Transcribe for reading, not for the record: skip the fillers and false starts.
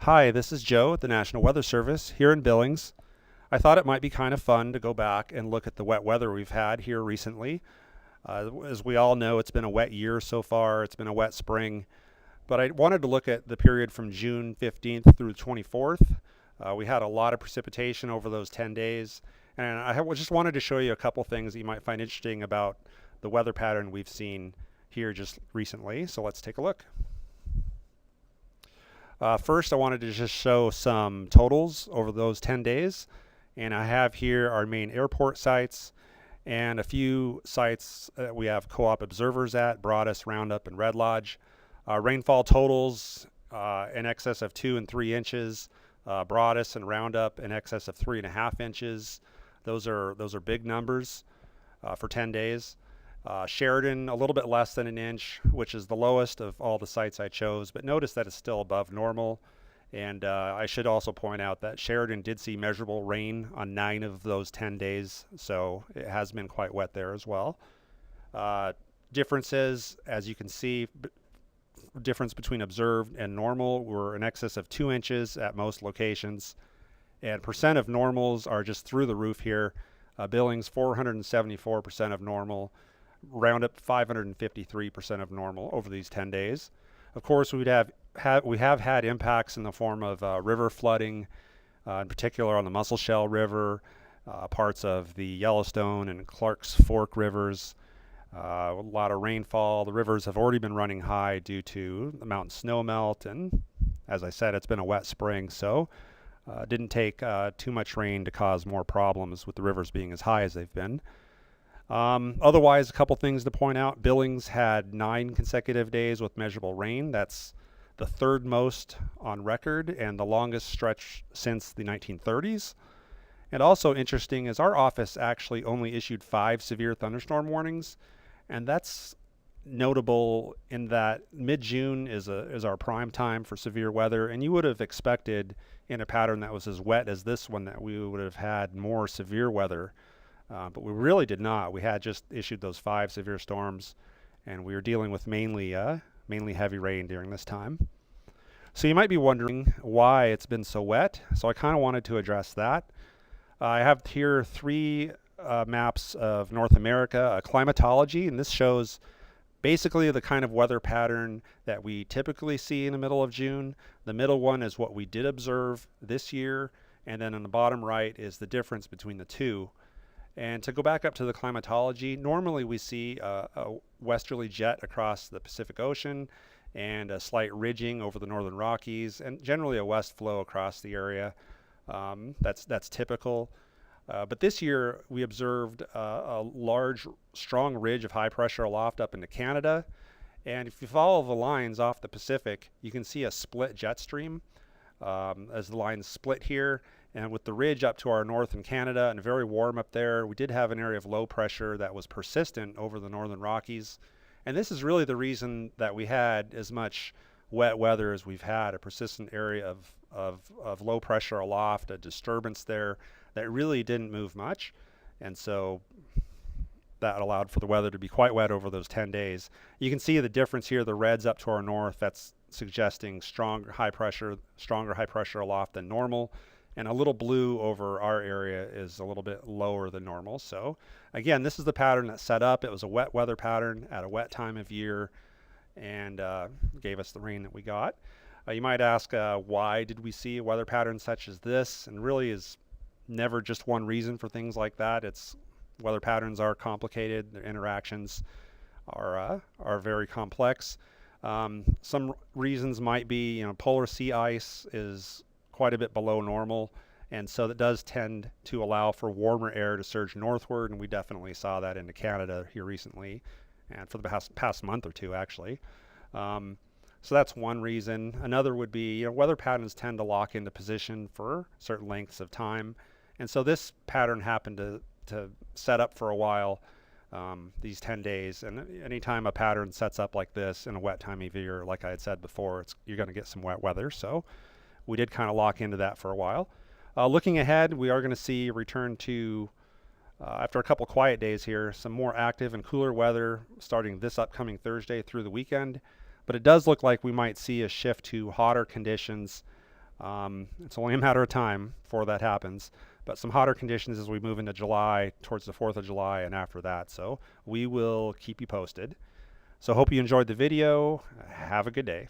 Hi, this is Joe at the National Weather Service here in Billings. I thought it might be kind of fun to go back and look at the wet weather we've had here recently. As we all know, it's been a wet year so far. It's been a wet spring. But I wanted to look at the period from June 15th through 24th. We had a lot of precipitation over those 10 days. And just wanted to show you a couple things that you might find interesting about the weather pattern we've seen here just recently. So let's take a look. First, I wanted to just show some totals over those 10 days. And I have here our main airport sites and a few sites that we have co-op observers at, Broadus, Roundup, and Red Lodge. Rainfall totals in excess of 2 and 3 inches. Broadus and Roundup in excess of 3.5 inches. Those are big numbers for 10 days. Sheridan, a little bit less than an inch, which is the lowest of all the sites I chose, but notice that it's still above normal. And I should also point out that Sheridan did see measurable rain on 9 of those 10 days, so it has been quite wet there as well. Differences, as you can see, difference between observed and normal were in excess of 2 inches at most locations. And percent of normals are just through the roof here. Billings, 474% of normal. Roundup 553% of normal over these 10 days. Of course, we have had impacts in the form of river flooding, in particular on the Musselshell River, parts of the Yellowstone and Clark's Fork rivers. A lot of rainfall. The rivers have already been running high due to the mountain snow melt, and as I said, it's been a wet spring, so it didn't take too much rain to cause more problems with the rivers being as high as they've been. Otherwise, a couple things to point out. Billings had 9 consecutive days with measurable rain. That's the third most on record and the longest stretch since the 1930s. And also interesting is our office actually only issued 5 severe thunderstorm warnings, and that's notable in that mid-June is our prime time for severe weather, and you would have expected in a pattern that was as wet as this one that we would have had more severe weather. But we really did not. We had just issued those 5 severe storms, and we were dealing with mainly heavy rain during this time. So you might be wondering why it's been so wet. So I kind of wanted to address that. I have here 3 maps of North America, climatology, and this shows basically the kind of weather pattern that we typically see in the middle of June. The middle one is what we did observe this year, and then on the bottom right is the difference between the two. And to go back up to the climatology, normally we see a westerly jet across the Pacific Ocean and a slight ridging over the Northern Rockies, and generally a west flow across the area. That's typical. But this year we observed a large, strong ridge of high pressure aloft up into Canada. And if you follow the lines off the Pacific, you can see a split jet stream as the lines split here. And with the ridge up to our north in Canada and very warm up there, we did have an area of low pressure that was persistent over the Northern Rockies. And this is really the reason that we had as much wet weather as we've had, a persistent area of low pressure aloft, a disturbance there that really didn't move much. And so that allowed for the weather to be quite wet over those 10 days. You can see the difference here, the reds up to our north, that's suggesting stronger high pressure aloft than normal. And a little blue over our area is a little bit lower than normal. So again, this is the pattern that's set up. It was a wet weather pattern at a wet time of year, and gave us the rain that we got. You might ask, why did we see a weather pattern such as this? And really is never just one reason for things like that. It's weather patterns are complicated. Their interactions are very complex. Some reasons might be, polar sea ice is quite a bit below normal, and so that does tend to allow for warmer air to surge northward, and we definitely saw that into Canada here recently and for the past month or two actually. So that's one reason. Another would be, weather patterns tend to lock into position for certain lengths of time, and so this pattern happened to set up for a while, these 10 days, and anytime a pattern sets up like this in a wet time of year, like I had said before, you're going to get some wet weather. So we did kind of lock into that for a while. Looking ahead, we are going to see a return to, after a couple quiet days here, some more active and cooler weather starting this upcoming Thursday through the weekend. But it does look like we might see a shift to hotter conditions It's only a matter of time before that happens, but some hotter conditions as we move into July, towards the 4th of July and after that. So we will keep you posted. So hope you enjoyed the video. Have a good day.